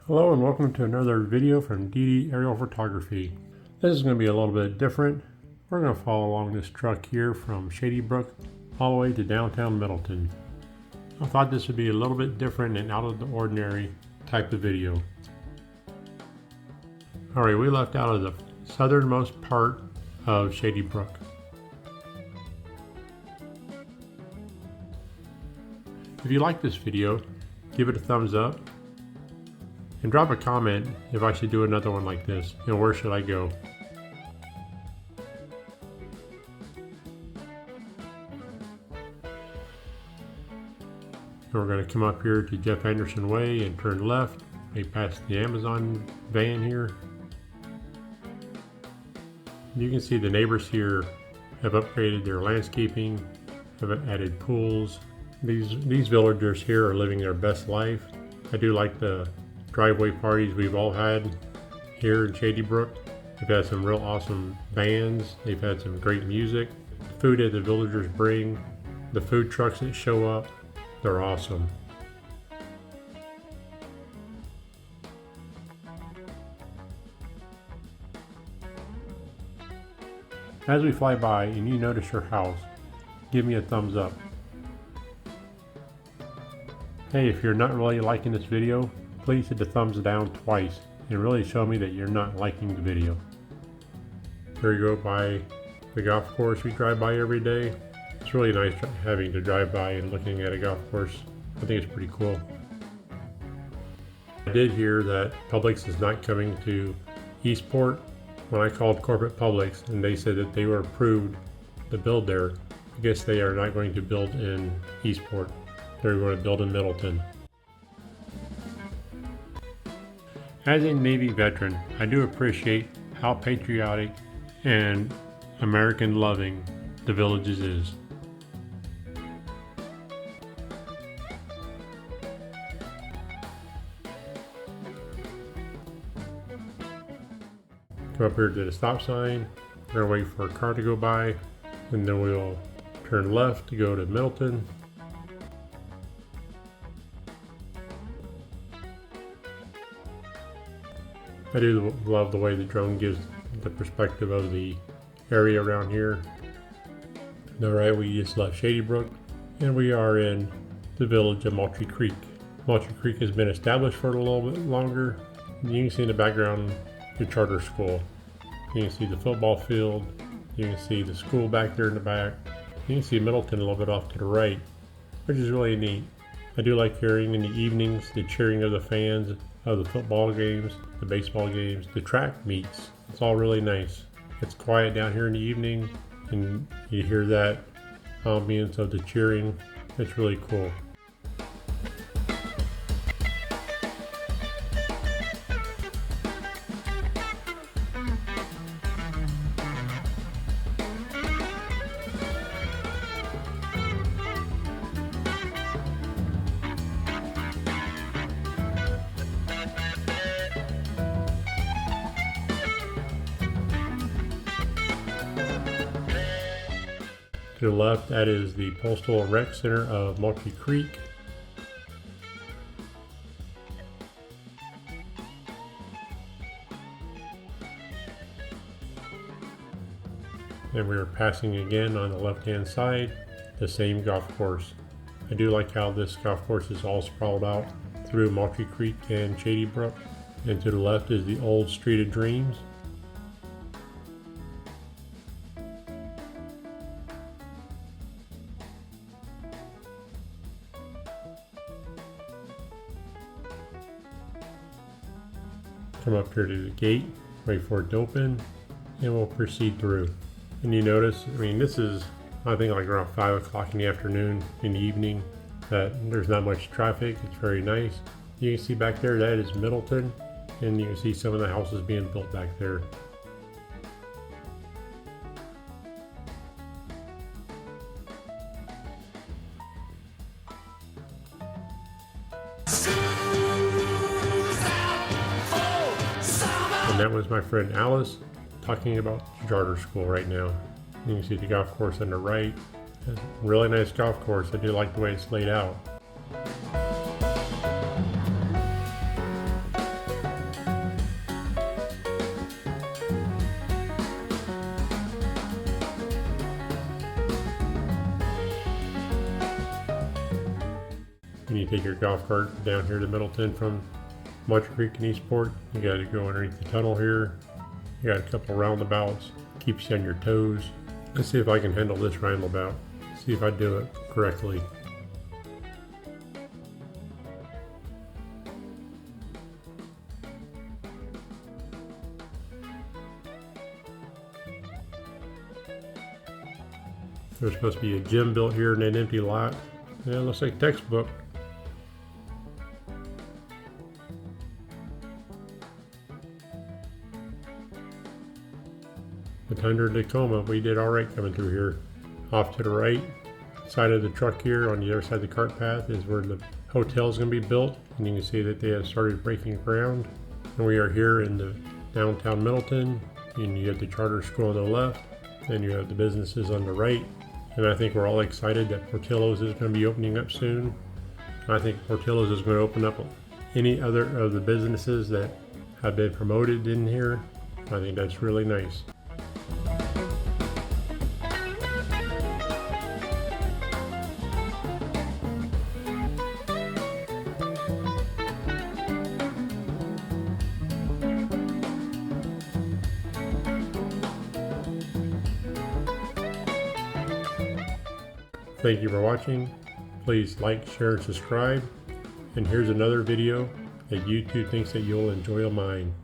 Hello and welcome to another video from DD Aerial Photography. This is going to be a little bit different. We're going to follow along this truck here from Shady Brook all the way to downtown Middleton. I thought this would be a little bit different and out of the ordinary type of video. Alright, we left out of the southernmost part of Shady Brook. If you like this video, give it a thumbs up. And drop a comment if I should do another one like this, and where should I go. And we're going to come up here to Jeff Anderson Way and turn left, maybe past the Amazon van here. You can see the neighbors here have upgraded their landscaping, have added pools. These villagers here are living their best life. I do like the driveway parties we've all had here in Shady Brook. They've had some real awesome bands. They've had some great music. The food that the villagers bring, the food trucks that show up, they're awesome. As we fly by and you notice your house, give me a thumbs up. Hey, if you're not really liking this video, please hit the thumbs down twice and really show me that you're not liking the video. Here we go by the golf course we drive by every day. It's really nice having to drive by and looking at a golf course. I think it's pretty cool. I did hear that Publix is not coming to Eastport. When I called corporate Publix and they said that they were approved to build there, I guess they are not going to build in Eastport. They're going to build in Middleton. As a Navy veteran, I do appreciate how patriotic and American loving the Villages is. Come up here to the stop sign, we're going to wait for a car to go by, and then we'll turn left to go to Middleton. I do love the way the drone gives the perspective of the area around here. Alright, we just left Shady Brook and we are in the village of Moultrie Creek. Moultrie Creek has been established for a little bit longer. You can see in the background the charter school. You can see the football field. You can see the school back there in the back. You can see Middleton a little bit off to the right, which is really neat. I do like hearing in the evenings the cheering of the fans of the football games, the baseball games, the track meets. It's all really nice. It's quiet down here in the evening and you hear that ambience of the cheering. It's really cool. To the left, that is the Postal Rec Center of Moultrie Creek. And we are passing again on the left-hand side, the same golf course. I do like how this golf course is all sprawled out through Moultrie Creek and Shady Brook. And to the left is the old Street of Dreams. Come up here to the gate, wait for it to open, and we'll proceed through. And you notice, this is, I think, like around 5 o'clock in the afternoon, in the evening, that there's not much traffic. It's very nice. You can see back there, that is Middleton, and you can see some of the houses being built back there. And that was my friend Alice talking about charter school right now. You can see the golf course on the right. Really nice golf course. I do like the way it's laid out. when you take your golf cart down here to Middleton from Mudge Creek and Eastport. You got to go underneath the tunnel here. You got a couple roundabouts, keeps you on your toes. Let's see if I can handle this roundabout. See if I do it correctly. There's supposed to be a gym built here in that empty lot. Yeah, it looks like textbook. But under Tacoma, we did alright coming through here. Off to the right side of the truck here, on the other side of the cart path, is where the hotel is going to be built. And you can see that they have started breaking ground. And we are here in the downtown Middleton. And you have the charter school on the left. Then you have the businesses on the right. And I think we're all excited that Portillo's is going to be opening up soon. I think Portillo's is going to open up any other of the businesses that have been promoted in here. I think that's really nice. Thank you for watching. Please like, share, and subscribe. And here's another video that YouTube thinks that you'll enjoy of mine.